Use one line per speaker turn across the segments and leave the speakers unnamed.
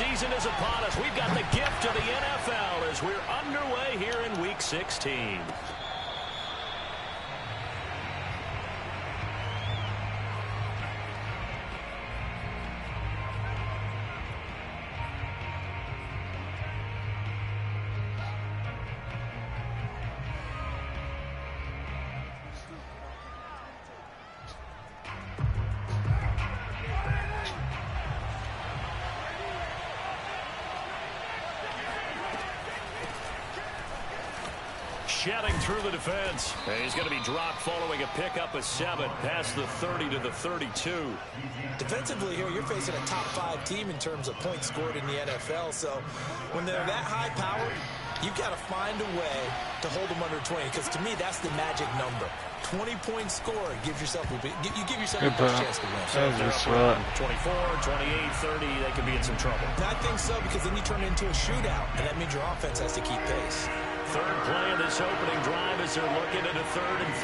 season is upon us. We've got the gift of the NFL as we're underway here in Week 16. Shedding through the defense. He's going to be dropped following a pickup of 7 past the 30 to the 32.
Defensively here, you're facing a top 5 team in terms of points scored in the NFL. So when they're that high powered, you've got to find a way to hold them under 20. Because to me, that's the magic number. 20-point score gives yourself a big, you give yourself a best chance to win. So if they're up
24, 28, 30, they could be in some trouble.
I think so, because then you turn it into a shootout, and that means your offense has to keep pace.
Third play of this opening drive as they're looking at a 3rd and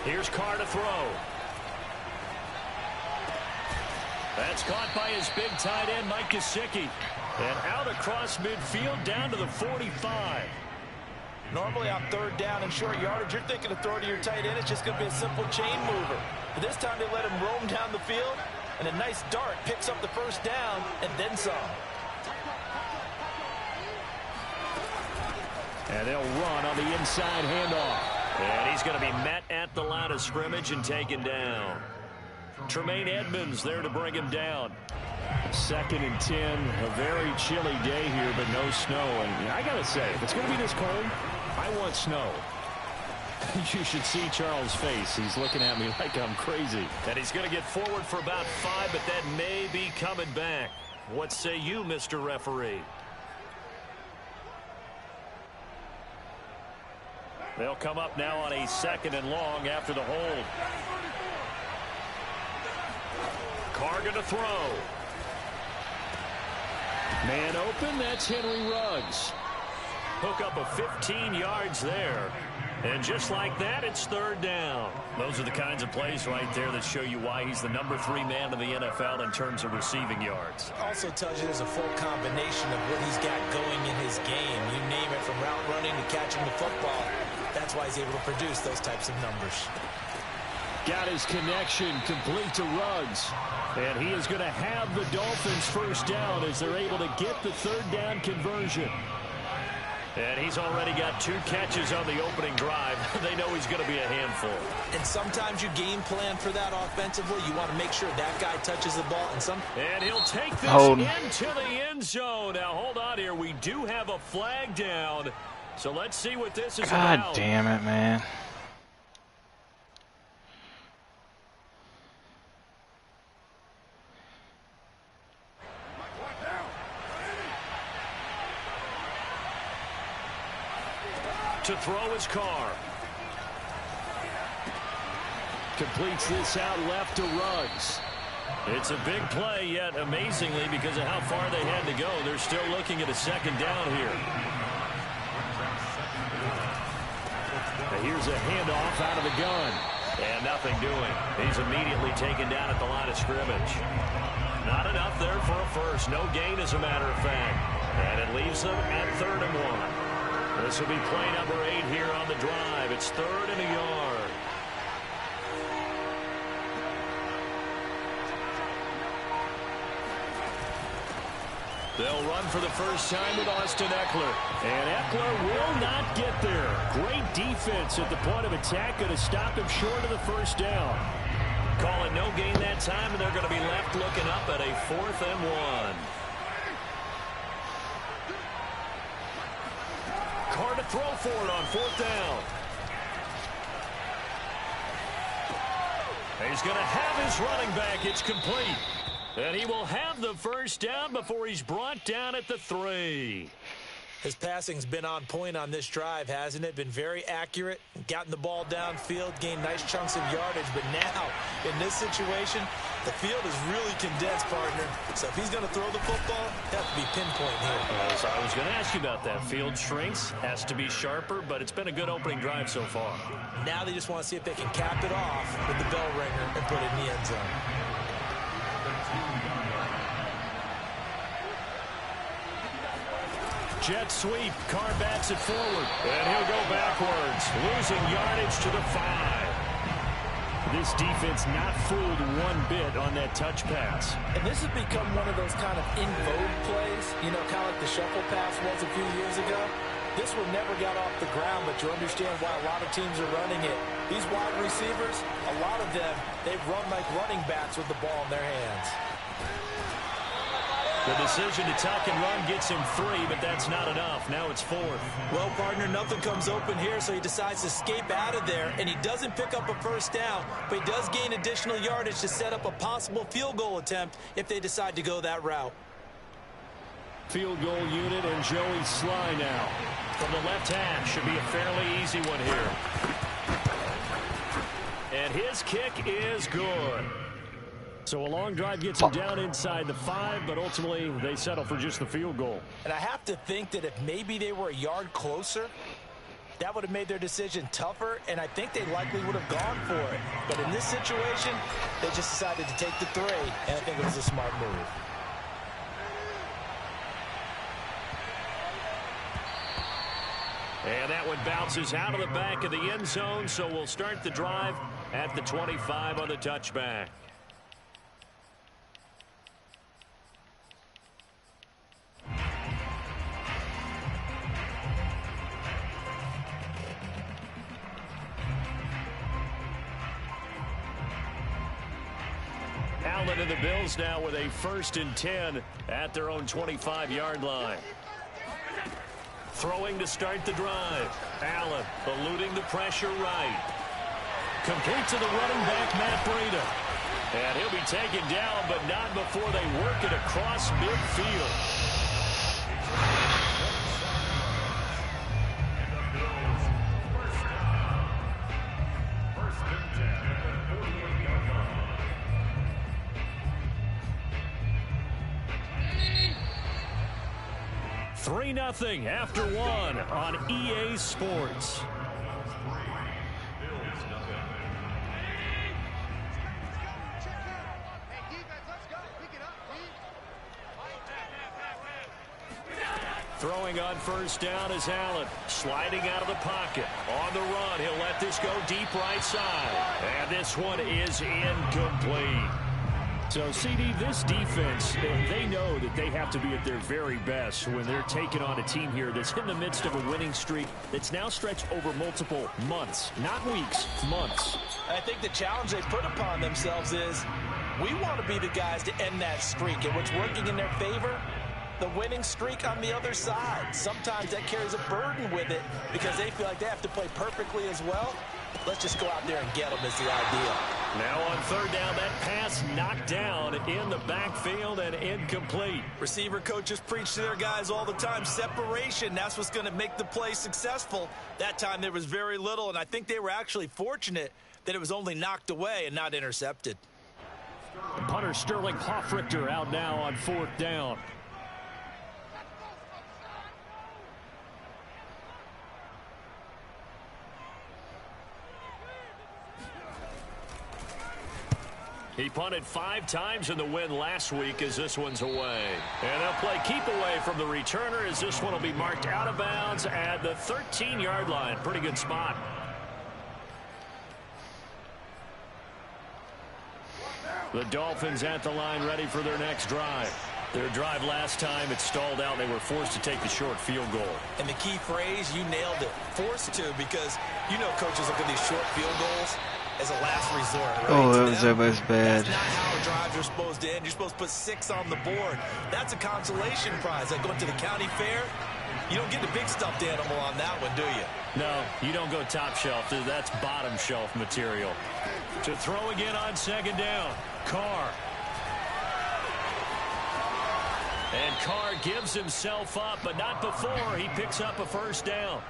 3. Here's Carr to throw. That's caught by his big tight end, Mike Gesicki. And out across midfield down to the 45.
Normally on 3rd down and short yardage, you're thinking of throwing to your tight end. It's just going to be a simple chain mover. But this time they let him roam down the field. And a nice dart picks up the 1st down and then some.
And they'll run on the inside handoff. And he's going to be met at the line of scrimmage and taken down. Tremaine Edmonds there to bring him down. 2nd and 10. A very chilly day here, but no snow. And I got to say, if it's going to be this cold, I want snow. You should see Charles' face. He's looking at me like I'm crazy. And he's going to get forward for about 5, but that may be coming back. What say you, Mr. Referee? They'll come up now on a 2nd and long after the hold. Carr going to throw. Man open, that's Henry Ruggs. Hook up of 15 yards there. And just like that, it's 3rd down. Those are the kinds of plays right there that show you why he's the number 3 man in the NFL in terms of receiving yards.
Also tells you there's a full combination of what he's got going in his game. You name it, from route running to catching the football. That's why he's able to produce those types of numbers.
Got his connection complete to Ruggs. And he is going to have the Dolphins 1st down as they're able to get the 3rd down conversion. And he's already got 2 catches on the opening drive. They know he's going to be a handful.
And sometimes you game plan for that offensively. You want to make sure that guy touches the ball.
And he'll take this into the end zone. Now, hold on here. We do have a flag down. So let's see what this is about.
God damn it, man.
To throw his Carr. Completes this out left to Ruggs. It's a big play, yet amazingly, because of how far they had to go, they're still looking at a 2nd down here. Now here's a handoff out of the gun. And nothing doing. He's immediately taken down at the line of scrimmage. Not enough there for a first. No gain, as a matter of fact. And it leaves them at 3rd and 1. This will be play number 8 here on the drive. It's 3rd and a yard. They'll run for the first time with Austin Eckler. And Eckler will not get there. Great defense at the point of attack. Going to stop him short of the 1st down. Calling no gain that time, and they're going to be left looking up at a 4th and 1. Hard to throw for it on 4th down. He's going to have his running back. It's complete. And he will have the 1st down before he's brought down at the 3.
His passing's been on point on this drive, hasn't it? Been very accurate, gotten the ball downfield, gained nice chunks of yardage. But now, in this situation, the field is really condensed, partner. So if he's going to throw the football, it has to be pinpoint here.
I was going to ask you about that. Field shrinks, has to be sharper, but it's been a good opening drive so far.
Now they just want to see if they can cap it off with the bell ringer and put it in the end zone.
Jet sweep. Carr bats it forward. And he'll go backwards, losing yardage to the 5. This defense not fooled one bit on that touch pass.
And this has become one of those kind of in vogue plays, you know, kind of like the shuffle pass was a few years ago. This one never got off the ground, but you understand why a lot of teams are running it. These wide receivers, a lot of them, they run like running backs with the ball in their hands.
The decision to tuck and run gets him 3, but that's not enough. Now it's 4th.
Well, partner, nothing comes open here, so he decides to escape out of there, and he doesn't pick up a first down, but he does gain additional yardage to set up a possible field goal attempt if they decide to go that route.
Field goal unit and Joey Sly now. From the left hash, should be a fairly easy one here. And his kick is good. So a long drive gets him down inside the 5, but ultimately they settle for just the field goal.
And I have to think that if maybe they were a yard closer, that would have made their decision tougher, and I think they likely would have gone for it. But in this situation, they just decided to take the 3, and I think it was a smart move.
And that one bounces out of the back of the end zone, so we'll start the drive at the 25 on the touchback. Allen and the Bills now with a 1st and 10 at their own 25-yard line. Throwing to start the drive. Allen eluding the pressure right. Complete to the running back, Matt Breida. And he'll be taken down, but not before they work it across midfield. Three 3-0 after 1 on EA Sports. Throwing on first down is Allen. Sliding out of the pocket. On the run, he'll let this go deep right side. And this one is incomplete. So, CD, this defense, they know that they have to be at their very best when they're taking on a team here that's in the midst of a winning streak that's now stretched over multiple months, not weeks, months.
I think the challenge they put upon themselves is we want to be the guys to end that streak. And what's working in their favor? The winning streak on the other side. Sometimes that carries a burden with it because they feel like they have to play perfectly as well. Let's just go out there and get them is the idea.
Now on third down, that pass knocked down in the backfield and incomplete.
Receiver coaches preach to their guys all the time. Separation, that's what's going to make the play successful. That time there was very little, and I think they were actually fortunate that it was only knocked away and not intercepted.
Punter Sterling Hoffrichter out now on 4th down. He punted 5 times in the win last week as this one's away. And they'll play keep away from the returner as this one will be marked out of bounds at the 13-yard line. Pretty good spot. The Dolphins at the line ready for their next drive. Their drive last time, it stalled out. They were forced to take the short field goal.
And the key phrase, you nailed it. Forced to, because you know coaches look at these short field goals as a last resort, right?
Oh, that was almost bad.
That's not how drives are supposed to end. You're supposed to put 6 on the board. That's a consolation prize. Like going to the county fair, you don't get the big stuffed animal on that one, do you?
No, you don't go top shelf. That's bottom shelf material. To throw again on 2nd down. Carr. And Carr gives himself up, but not before he picks up a first down.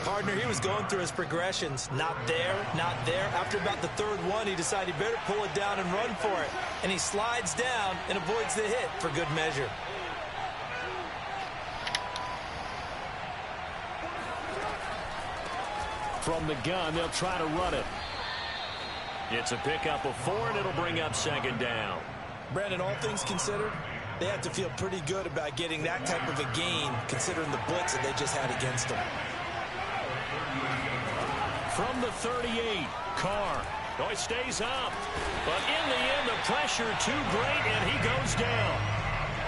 Partner, he was going through his progressions. Not there, not there. After about the third one, he decided he better pull it down and run for it. And he slides down and avoids the hit for good measure.
From the gun, they'll try to run it. It's a pickup of 4, and it'll bring up second down.
Brandon, all things considered, they have to feel pretty good about getting that type of a gain, considering the blitz that they just had against them.
From the 38, Carr. Oh, he stays up. But in the end, the pressure too great, and he goes down.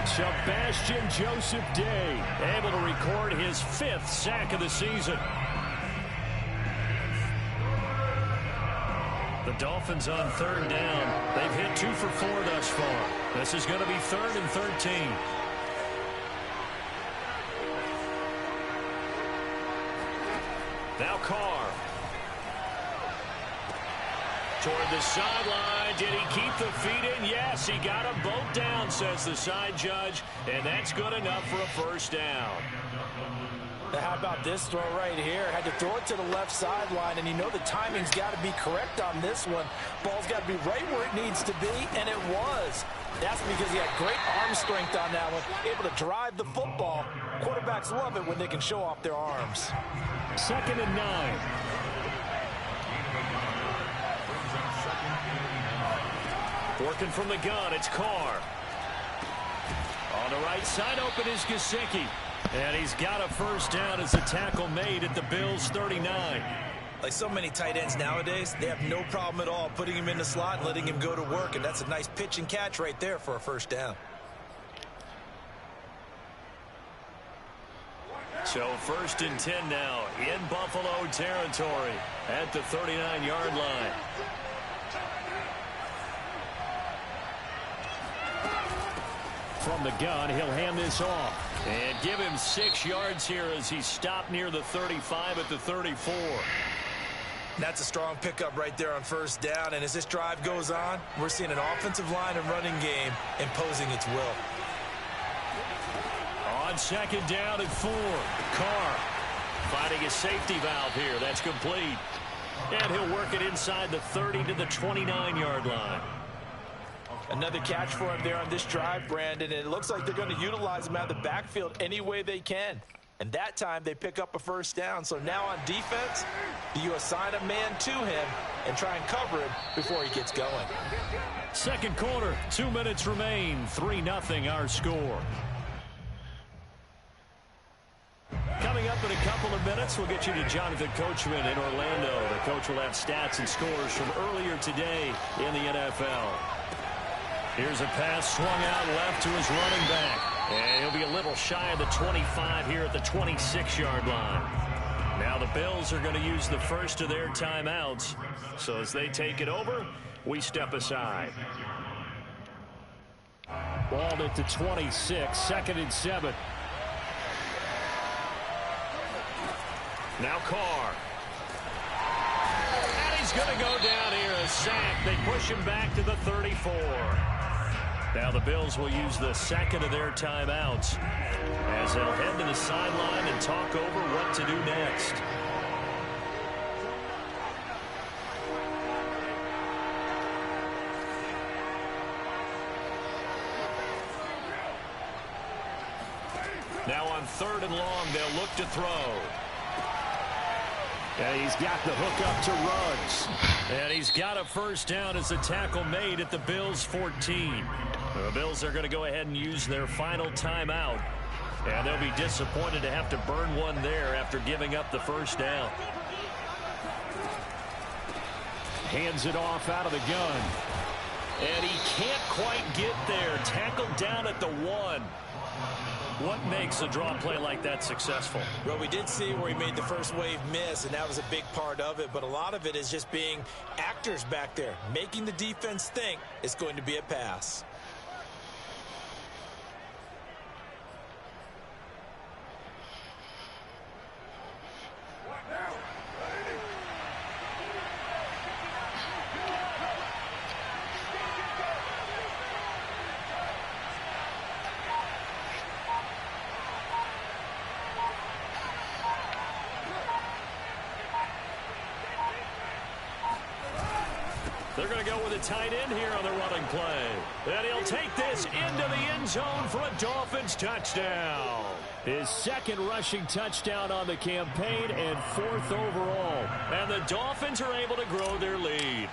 Sebastian Joseph Day able to record his 5th sack of the season. The Dolphins on third down. They've hit 2 for 4 thus far. This is going to be 3rd and 13. Now Carr. Toward the sideline. Did he keep the feet in? Yes, he got them both down, says the side judge. And that's good enough for a first down.
Now how about this throw right here? Had to throw it to the left sideline, and you know the timing's got to be correct on this one. Ball's got to be right where it needs to be, and it was. That's because he had great arm strength on that one, able to drive the football. Quarterbacks love it when they can show off their arms.
2nd and 9. Working from the gun, it's Carr. On the right side, open is Gesicki. And he's got a first down as the tackle made at the Bills' 39.
Like so many tight ends nowadays, they have no problem at all putting him in the slot and letting him go to work, and that's a nice pitch and catch right there for a first down.
So 1st and 10 now in Buffalo territory at the 39-yard line. From the gun, he'll hand this off. And give him 6 yards here as he stopped near the 35 at the 34.
That's a strong pickup right there on first down. And as this drive goes on, we're seeing an offensive line and running game imposing its will.
On 2nd down and 4. Carr finding a safety valve here. That's complete. And he'll work it inside the 30 to the 29-yard line.
Another catch for him there on this drive, Brandon, and it looks like they're going to utilize him out of the backfield any way they can. And that time they pick up a first down. So now on defense, you assign a man to him and try and cover him before he gets going.
2nd quarter, 2 minutes remain. 3-0 our score. Coming up in a couple of minutes, we'll get you to Jonathan Coachman in Orlando. The coach will have stats and scores from earlier today in the NFL. Here's a pass swung out left to his running back. And he'll be a little shy of the 25 here at the 26-yard line. Now the Bills are going to use the first of their timeouts. So as they take it over, we step aside. Ball at the 26, 2nd and 7. Now Carr. And he's going to go down here, a sack. They push him back to the 34. Now the Bills will use the 2nd of their timeouts as they'll head to the sideline and talk over what to do next. Now on 3rd and long, they'll look to throw. And he's got the hook up to Ruggs. And he's got a first down as the tackle made at the Bills' 14. The Bills are going to go ahead and use their final timeout. And they'll be disappointed to have to burn one there after giving up the first down. Hands it off out of the gun. And he can't quite get there. Tackled down at the 1. What makes a draw play like that successful?
Well, we did see where he made the first wave miss, and that was a big part of it. But a lot of it is just being actors back there, making the defense think it's going to be a pass.
They're going to go with a tight end here on the running play. And he'll take this into the end zone for a Dolphins touchdown. His second rushing touchdown on the campaign and fourth overall. And the Dolphins are able to grow their lead.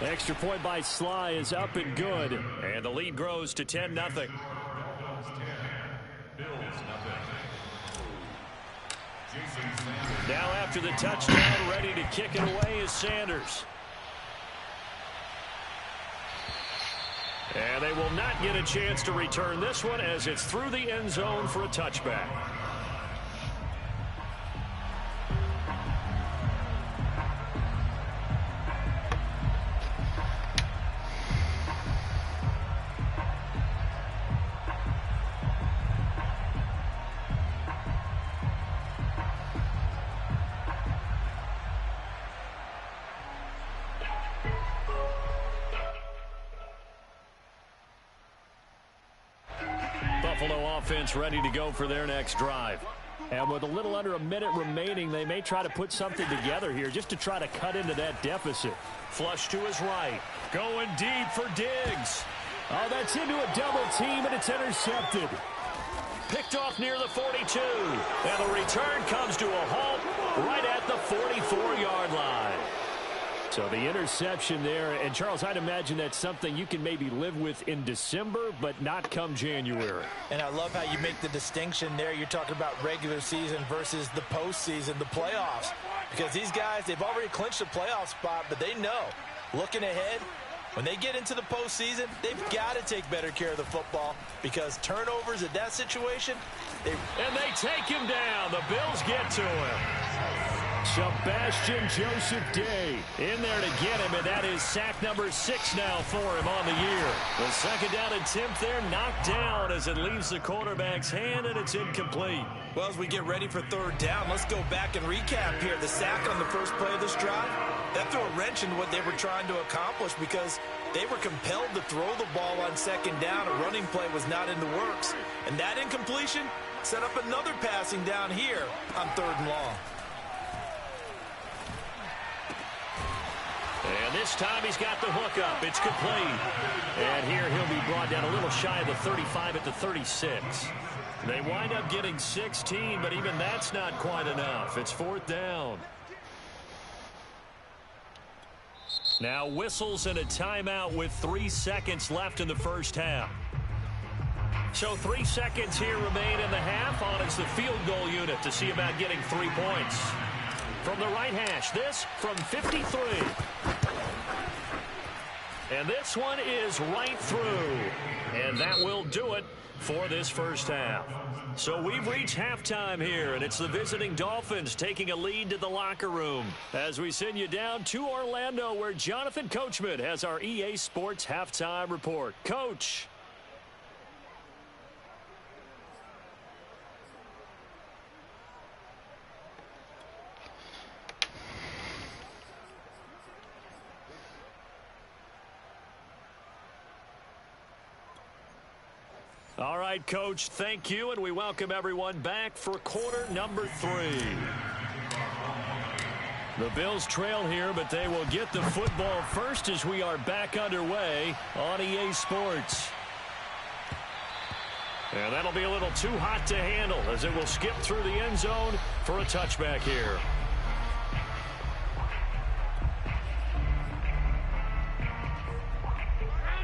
Extra point by Sly is up and good. And the lead grows to 10-0. Now after the touchdown, ready to kick it away is Sanders. And they will not get a chance to return this one as it's through the end zone for a touchback. Buffalo offense ready to go for their next drive. And with a little under a minute remaining, they may try to put something together here just to try to cut into that deficit. Flush to his right. Going deep for Diggs. Oh, that's into a double team, and it's intercepted. Picked off near the 42. And the return comes to a halt right at the 44-yard line. So the interception there, and Charles, I'd imagine that's something you can maybe live with in December, but not come January.
And I love how you make the distinction there. You're talking about regular season versus the postseason, the playoffs. Because these guys, they've already clinched a playoff spot, but they know, looking ahead, when they get into the postseason, they've got to take better care of the football because turnovers at that situation.
And they take him down. The Bills get to him. Sebastian Joseph Day in there to get him, and that is sack number 6 now for him on the year. The second down attempt there knocked down as it leaves the quarterback's hand, and it's incomplete.
Well, as we get ready for third down, let's go back and recap here. The sack on the first play of this drive, that threw a wrench into what they were trying to accomplish because they were compelled to throw the ball on second down. A running play was not in the works. And that incompletion set up another passing down here on third and long.
And this time he's got the hook up. It's complete. And here he'll be brought down a little shy of the 35 at the 36. They wind up getting 16, but even that's not quite enough. It's fourth down. Now whistles and a timeout with 3 seconds left in the first half. So 3 seconds here remain in the half. On it's the field goal unit to see about getting 3 points. From the right hash, this from 53. And this one is right through. And that will do it for this first half. So we've reached halftime here, and it's the visiting Dolphins taking a lead to the locker room as we send you down to Orlando, where Jonathan Coachman has our EA Sports halftime report. Coach. All right, Coach, thank you, and we welcome everyone back for quarter number 3. The Bills trail here, but they will get the football first as we are back underway on EA Sports. And that'll be a little too hot to handle as it will skip through the end zone for a touchback here.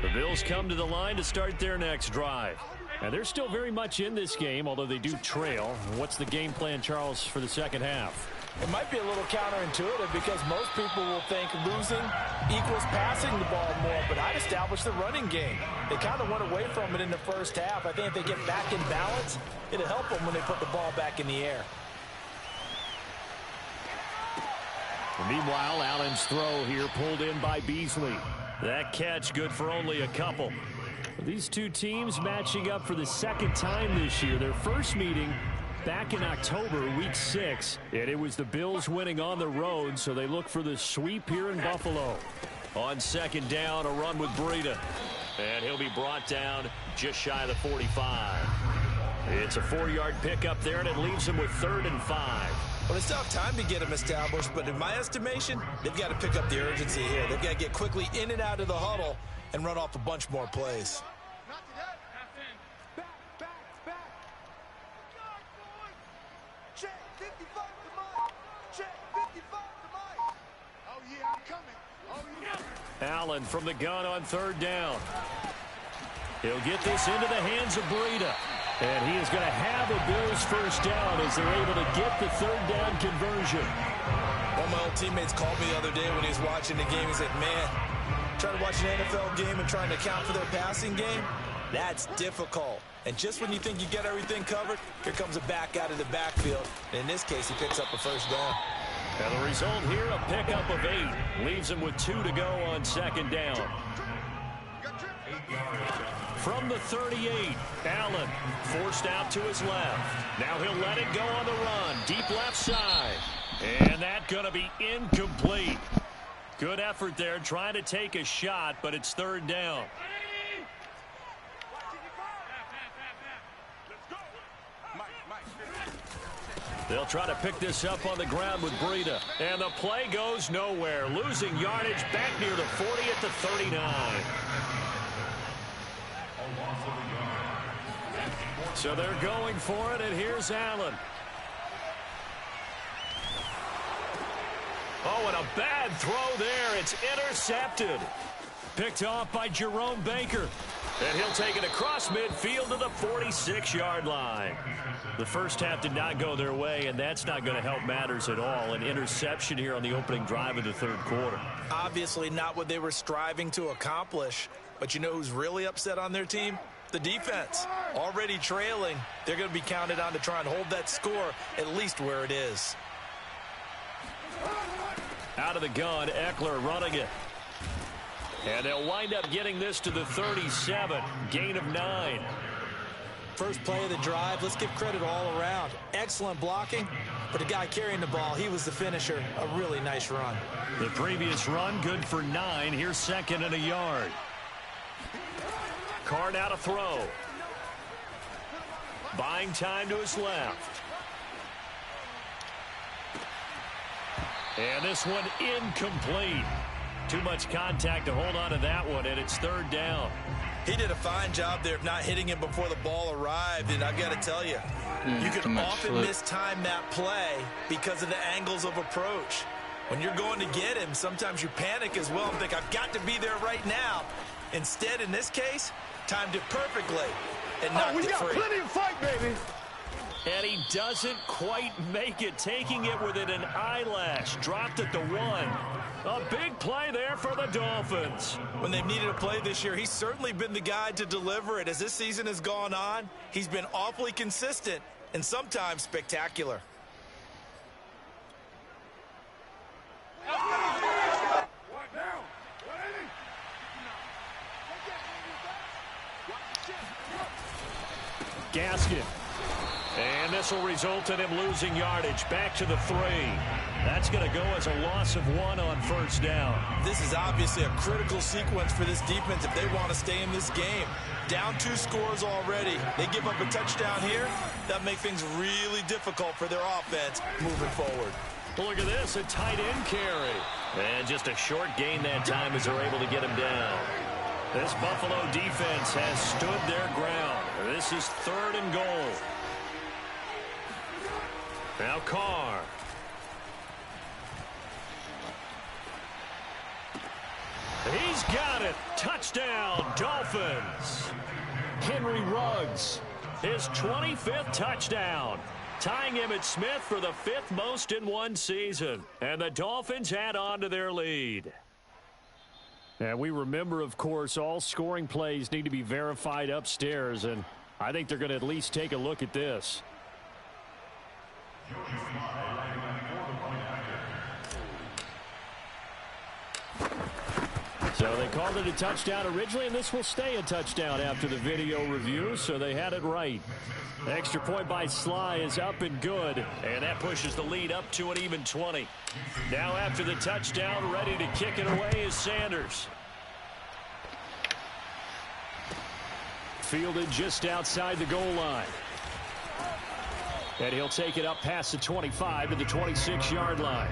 The Bills come to the line to start their next drive. And they're still very much in this game, although they do trail. What's the game plan, Charles, for the second half?
It might be a little counterintuitive because most people will think losing equals passing the ball more, but I'd establish the running game. They kind of went away from it in the first half. I think if they get back in balance, it'll help them when they put the ball back in the air.
Meanwhile, Allen's throw here pulled in by Beasley. That catch good for only a couple. These two teams matching up for the second time this year. Their first meeting back in October, week 6. And it was the Bills winning on the road, so they look for the sweep here in Buffalo. On second down, a run with Breida. And he'll be brought down just shy of the 45. It's a 4-yard pickup there, and it leaves him with 3rd and 5.
Well, they still have time to get him established, but in my estimation, they've got to pick up the urgency here. They've got to get quickly in and out of the huddle and run off a bunch more plays.
Allen from the gun on third down. He'll get this into the hands of Breida. And he is going to have a Bills first down as they're able to get the third down conversion.
One of my old teammates called me the other day when he was watching the game. He said, man, trying to watch an NFL game and trying to account for their passing game, that's difficult. And just when you think you get everything covered, here comes a back out of the backfield. And in this case, he picks up a first down.
And the result here, a pickup of 8. Leaves him with 2 to go on second down. From the 38, Allen forced out to his left. Now he'll let it go on the run. Deep left side. And that's going to be incomplete. Good effort there trying to take a shot, but it's third down. They'll try to pick this up on the ground with Breida. And the play goes nowhere. Losing yardage back near the 40 at the 39. So they're going for it, and here's Allen. Oh, and a bad throw there. It's intercepted. Picked off by Jerome Baker. And he'll take it across midfield to the 46-yard line. The first half did not go their way, and that's not going to help matters at all. An interception here on the opening drive of the third quarter.
Obviously not what they were striving to accomplish. But you know who's really upset on their team? The defense. Already trailing. They're going to be counted on to try and hold that score at least where it is.
Out of the gun, Eckler running it. And they'll wind up getting this to the 37. Gain of 9.
First play of the drive, let's give credit all around. Excellent blocking, but the guy carrying the ball, he was the finisher. A really nice run.
The previous run, good for 9. Here's second and a yard. Carr now to throw. Buying time to his left. And this one incomplete. Too much contact to hold on to that one, and it's third down.
He did a fine job there of not hitting him before the ball arrived, and I've got to tell you, you can often mistime that play because of the angles of approach. When you're going to get him, sometimes you panic as well and think, I've got to be there right now. Instead, in this case, timed it perfectly and knocked it free.
We got plenty of fight, baby.
And he doesn't quite make it, taking it within an eyelash. Dropped at the 1. A big play there for the Dolphins.
When they've needed a play this year, he's certainly been the guy to deliver it. As this season has gone on, he's been awfully consistent and sometimes spectacular.
Gaskin. And this will result in him losing yardage. Back to the 3. That's going to go as a loss of 1 on first down.
This is obviously a critical sequence for this defense if they want to stay in this game. Down 2 scores already. They give up a touchdown here. That'll make things really difficult for their offense moving forward.
Look at this, a tight end carry. And just a short gain that time as they're able to get him down. This Buffalo defense has stood their ground. This is 3rd and goal. Now Carr. He's got it. Touchdown, Dolphins. Henry Ruggs, his 25th touchdown. Tying Emmitt Smith for the 5th most in one season. And the Dolphins add on to their lead. And we remember, of course, all scoring plays need to be verified upstairs. And I think they're going to at least take a look at this. So they called it a touchdown originally, and this will stay a touchdown after the video review, so they had it right. The extra point by Sly is up and good, and that pushes the lead up to an even 20. Now after the touchdown, ready to kick it away is Sanders. Fielded just outside the goal line. And he'll take it up past the 25 to the 26-yard line.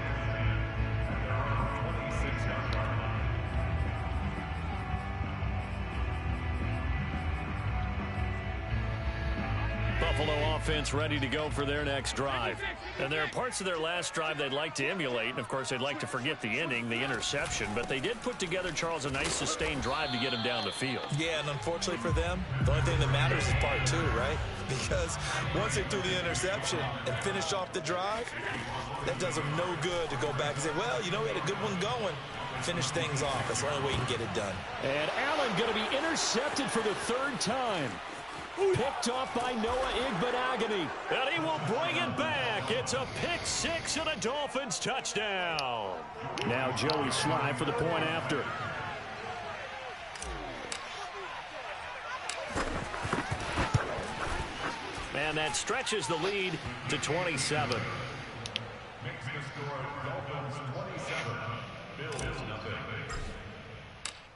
Buffalo offense ready to go for their next drive. And there are parts of their last drive they'd like to emulate. And, of course, they'd like to forget the ending, the interception. But they did put together, Charles, a nice sustained drive to get him down the field.
Yeah, and unfortunately for them, the only thing that matters is part two, right? Because once they threw the interception and finished off the drive, that does them no good to go back and say, well, you know, we had a good one going. Finish things off. That's the only way you can get it done.
And Allen going to be intercepted for the third time. Picked off by Noah Igbenogany. And he will bring it back. It's a pick six and a Dolphins touchdown. Now Joey Sly for the point after. And that stretches the lead to 27. Makes the score Dolphins 27. Bills nothing.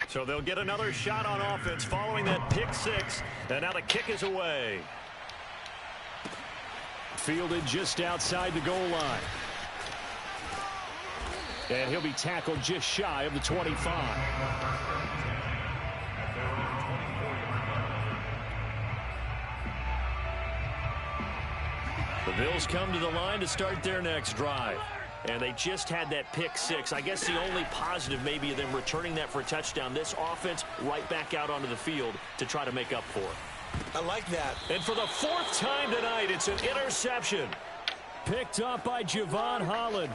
So they'll get another shot on offense following that pick six. And now the kick is away. Fielded just outside the goal line. And he'll be tackled just shy of the 25. The Bills come to the line to start their next drive. And they just had that pick six. I guess the only positive maybe of them returning that for a touchdown. This offense right back out onto the field to try to make up for it.
I like that.
And for the fourth time tonight, it's an interception. Picked up by Javon Holland.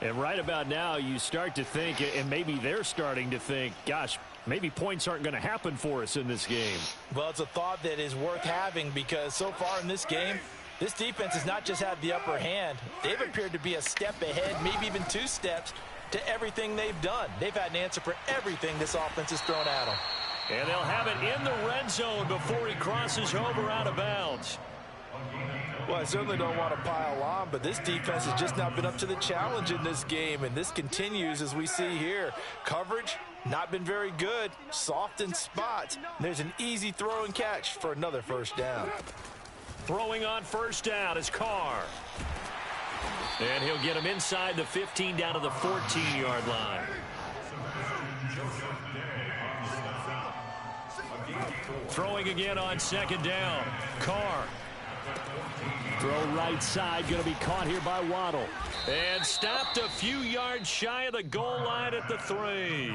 And right about now, you start to think, and maybe they're starting to think, gosh, maybe points aren't going to happen for us in this game.
Well, it's a thought that is worth having because so far in this game, this defense has not just had the upper hand. They've appeared to be a step ahead, maybe even two steps, to everything they've done. They've had an answer for everything this offense has thrown at them.
And they'll have it in the red zone before he crosses over out of bounds.
Well, I certainly don't want to pile on, but this defense has just not been up to the challenge in this game, and this continues as we see here. Coverage, not been very good, soft in spots. There's an easy throw and catch for another first down.
Throwing on first down is Carr. And he'll get him inside the 15 down to the 14-yard line. Throwing again on second down. Carr. Throw right side, going to be caught here by Waddle. And stopped a few yards shy of the goal line at the 3.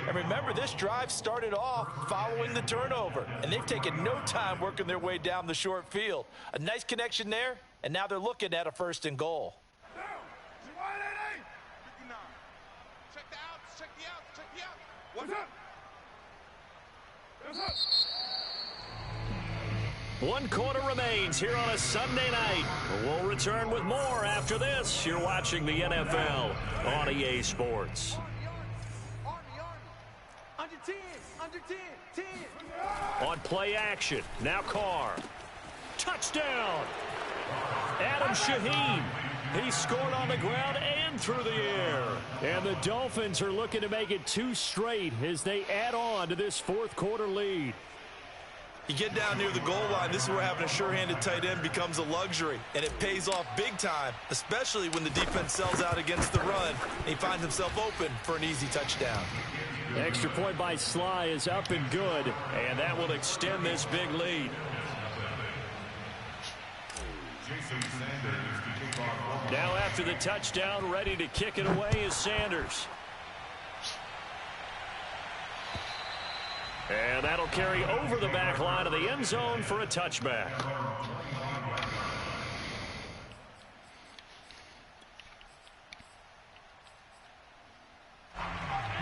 And remember, this drive started off following the turnover, and they've taken no time working their way down the short field. A nice connection there, and now they're looking at a first and goal.
One quarter remains here on a Sunday night. We'll return with more after this. You're watching the NFL on EA Sports.
Under 10, under 10, 10.
On play action, now Carr. Touchdown! Adam Shaheen. He scored on the ground and through the air. And the Dolphins are looking to make it 2 straight as they add on to this fourth quarter lead.
You get down near the goal line, this is where having a sure-handed tight end becomes a luxury, and it pays off big time, especially when the defense sells out against the run, and he finds himself open for an easy touchdown.
Extra point by Sly is up and good, and that will extend this big lead. Now after the touchdown, ready to kick it away is Sanders. And that'll carry over the back line of the end zone for a touchback.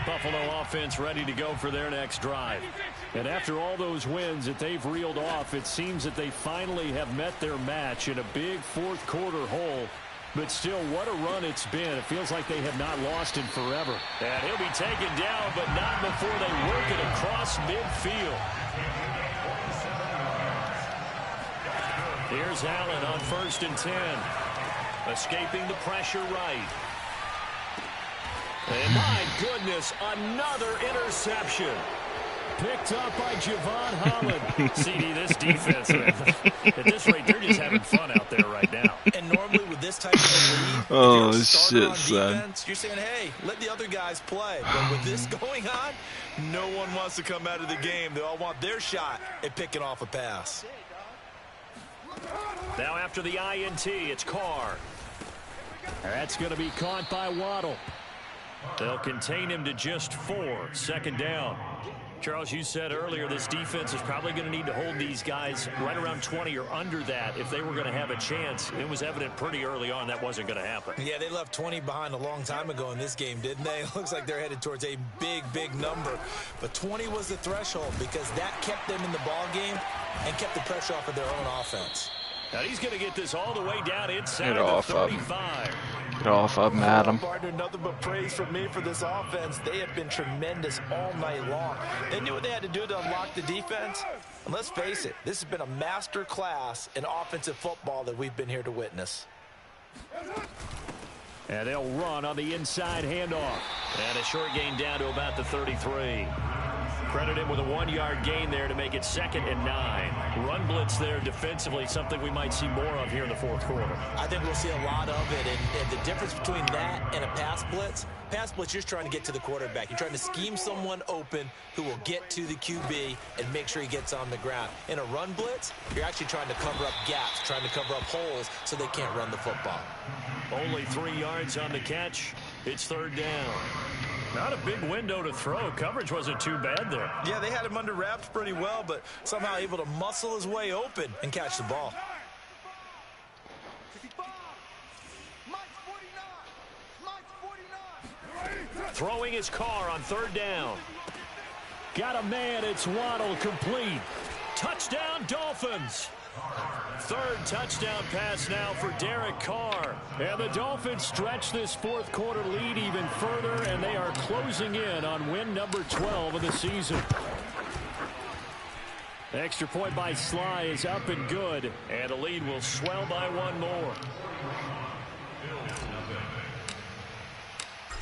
Buffalo offense ready to go for their next drive. And after all those wins that they've reeled off, it seems that they finally have met their match in a big fourth quarter hole. But still, what a run it's been. It feels like they have not lost in forever. And he'll be taken down, but not before they work it across midfield. Here's Allen on 1st and 10. Escaping the pressure right. And my goodness, another interception. Picked up by Javon Holland. CD, this defense, man, at this rate, they're just having fun out there right now.
And normally with this type of lead,
Oh,
if you're a starter
shit, son.
on defense, you're saying, hey, let the other guys play. But with this going on, no one wants to come out of the game. They all want their shot at picking off a pass.
Now after the INT, it's Carr. That's going to be caught by Waddle. They'll contain him to just 4. Second down. Charles, you said earlier this defense is probably going to need to hold these guys right around 20 or under that if they were going to have a chance. It was evident pretty early on that wasn't going to happen.
Yeah, they left 20 behind a long time ago in this game, didn't they? It looks like they're headed towards a big, big number. But 20 was the threshold because that kept them in the ball game and kept the pressure off of their own offense.
Now he's going to get this all the way down inside the 35.
Get off of Madden.
Partner, nothing but praise from me for this offense. They have been tremendous all night long. They knew what they had to do to unlock the defense. And let's face it, this has been a master class in offensive football that we've been here to witness.
And they'll run on the inside handoff. And a short gain down to about the 33. Credit him with a 1-yard gain there to make it 2nd and 9. Run blitz there defensively, something we might see more of here in the fourth quarter.
I think we'll see a lot of it. And the difference between that and a pass blitz, you're just trying to get to the quarterback. You're trying to scheme someone open who will get to the QB and make sure he gets on the ground. In a run blitz, you're actually trying to cover up gaps, trying to cover up holes so they can't run the football.
Only 3 yards on the catch. It's 3rd down. Not a big window to throw. Coverage wasn't too bad there.
Yeah, they had him under wraps pretty well, but somehow able to muscle his way open and catch the ball.
Throwing his Carr on 3rd down. Got a man. It's Waddle, complete. Touchdown, Dolphins. 3rd touchdown pass now for Derek Carr. And the Dolphins stretch this fourth quarter lead even further, and they are closing in on win number 12 of the season. Extra point by Sly is up and good, and the lead will swell by 1 more.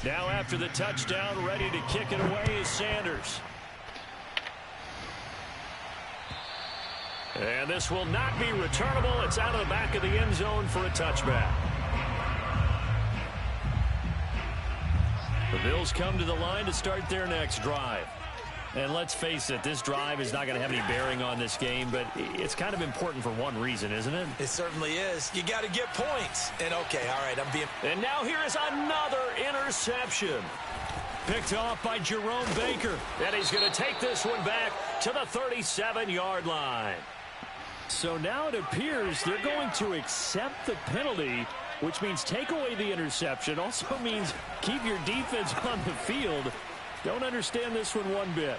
Now after the touchdown, ready to kick it away is Sanders. And this will not be returnable. It's out of the back of the end zone for a touchback. The Bills come to the line to start their next drive. And let's face it, this drive is not going to have any bearing on this game, but it's kind of important for one reason, isn't it?
It certainly is. You got to get points. And okay, all right, I'm being...
And now here is another interception. Picked off by Jerome Baker. And he's going to take this one back to the 37-yard line. So now it appears they're going to accept the penalty, which means take away the interception. Also means keep your defense on the field. Don't understand this one bit.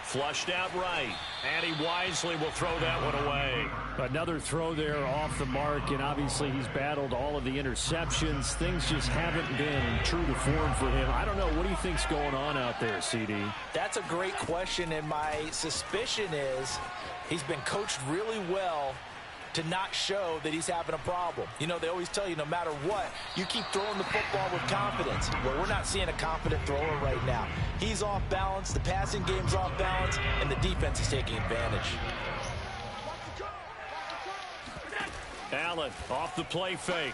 Flushed out right. And he wisely will throw that one away. Another throw there off the mark, and obviously he's battled all of the interceptions. Things just haven't been true to form for him. I don't know. What do you think's going on out there, CD?
That's a great question, and my suspicion is he's been coached really well to not show that he's having a problem. You know, they always tell you no matter what, you keep throwing the football with confidence. Well, we're not seeing a confident thrower right now. He's off balance, the passing game's off balance, and the defense is taking advantage.
Allen off the play fake.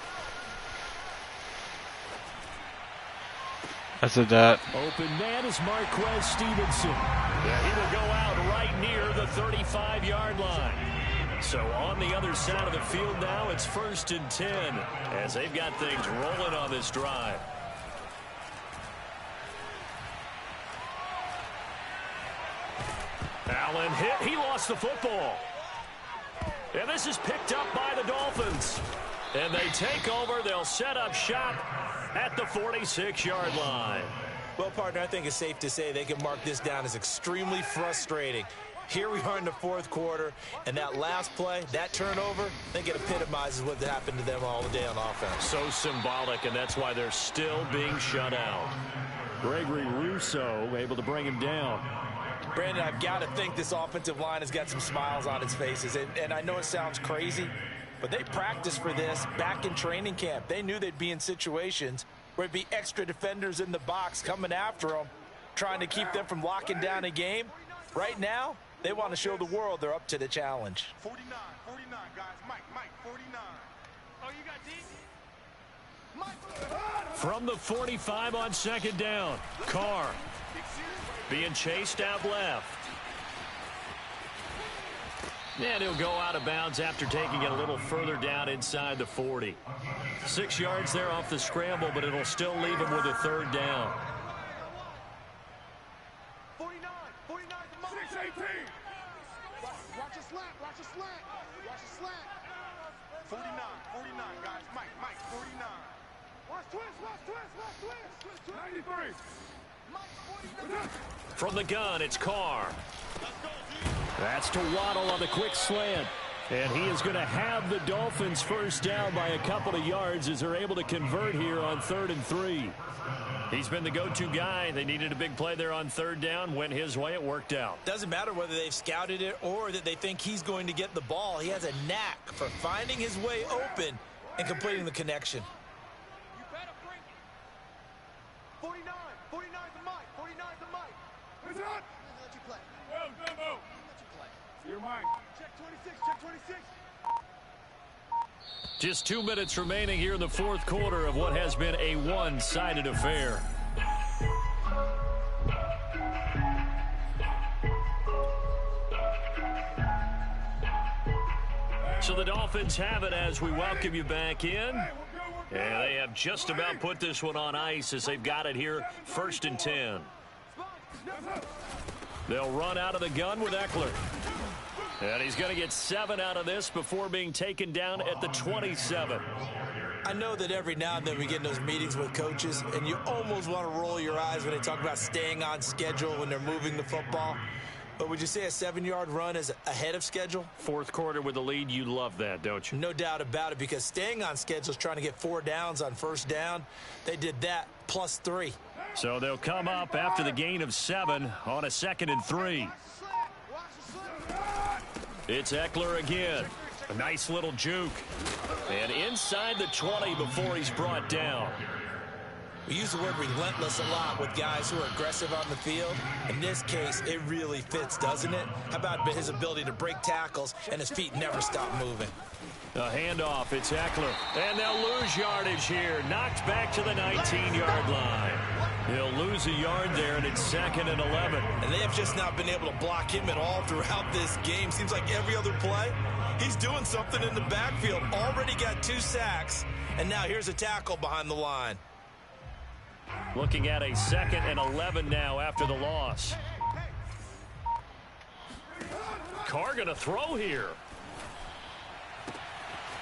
I said that.
Open man is Marquez Stevenson. Yeah, he will go out right near the 35-yard line. So on the other side of the field now, it's 1st and 10 as they've got things rolling on this drive. Allen hit. He lost the football. And this is picked up by the Dolphins. And they take over. They'll set up shop at the 46-yard line.
Well, partner, I think it's safe to say they can mark this down as extremely frustrating. Here we are in the fourth quarter, and that last play, that turnover, I think it epitomizes what happened to them all day on offense.
So symbolic, and that's why they're still being shut out. Gregory Rousseau able to bring him down.
Brandon, I've got to think this offensive line has got some smiles on its faces, and I know it sounds crazy, but they practiced for this back in training camp. They knew they'd be in situations where it'd be extra defenders in the box coming after them. trying to keep them from locking down a game. Right now, they want to show the world they're up to the challenge.
49, guys. Mike, 49. Oh, you got D? Mike.
From the 45 on second down, Carr being chased out left. And he'll go out of bounds after taking it a little further down inside the 40. 6 yards there off the scramble, but it'll still leave him with a third down.
49 the moment. 6-18. Watch a slant. 49, guys. Mike, 49. Watch twist. 93. Mike, 49.
From the gun, it's Carr. That's to Waddle on the quick slant. And he is going to have the Dolphins first down by a couple of yards as they're able to convert here on 3rd and 3. He's been the go-to guy. They needed a big play there on 3rd down. Went his way. It worked out.
Doesn't matter whether they've scouted it or that they think he's going to get the ball. He has a knack for finding his way open and completing the connection.
You better bring it. 49 the Mike. 49 the Mike. Who's on? Let you play. Go. Let you play. You're mine. Check 26.
Just 2 minutes remaining here in the 4th quarter of what has been a one-sided affair. So the Dolphins have it as we welcome you back in. And they have just about put this one on ice as they've got it here, 1st and 10. They'll run out of the gun with Eckler. And he's going to get 7 out of this before being taken down at the 27.
I know that every now and then we get in those meetings with coaches, and you almost want to roll your eyes when they talk about staying on schedule when they're moving the football. But would you say a 7-yard run is ahead of schedule?
4th quarter with the lead, you love that, don't you?
No doubt about it, because staying on schedule is trying to get 4 downs on 1st down. They did that plus 3.
So they'll come up after the gain of 7 on a 2nd and 3. It's Eckler again. A nice little juke. And inside the 20 before he's brought down.
We use the word relentless a lot with guys who are aggressive on the field. In this case, it really fits, doesn't it? How about his ability to break tackles and his feet never stop moving?
A handoff, it's Eckler. And they'll lose yardage here. Knocked back to the 19-yard line. He'll lose a yard there, and it's 2nd and 11.
And they have just not been able to block him at all throughout this game. Seems like every other play, he's doing something in the backfield. Already got 2 sacks, and now here's a tackle behind the line.
Looking at a 2nd and 11 now after the loss. Carr going to throw here.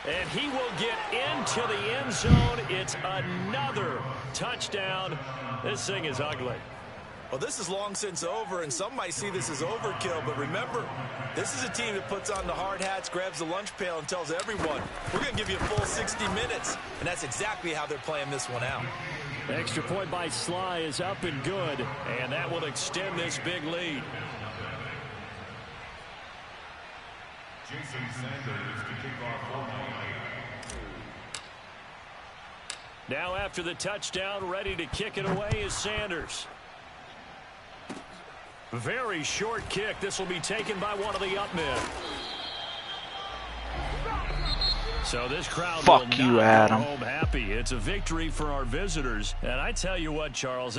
And he will get into the end zone. It's another touchdown. This thing is ugly.
Well, this is long since over, and some might see this as overkill. But remember, this is a team that puts on the hard hats, grabs the lunch pail, and tells everyone, we're going to give you a full 60 minutes. And that's exactly how they're playing this one out.
Extra point by Sly is up and good, and that will extend this big lead.
Jason Sanders to kick off for Miami.
Now after the touchdown, ready to kick it away is Sanders. Very short kick. This will be taken by one of the up men. So this crowd will not go home happy. It's a victory for our visitors. And I tell you what, Charles,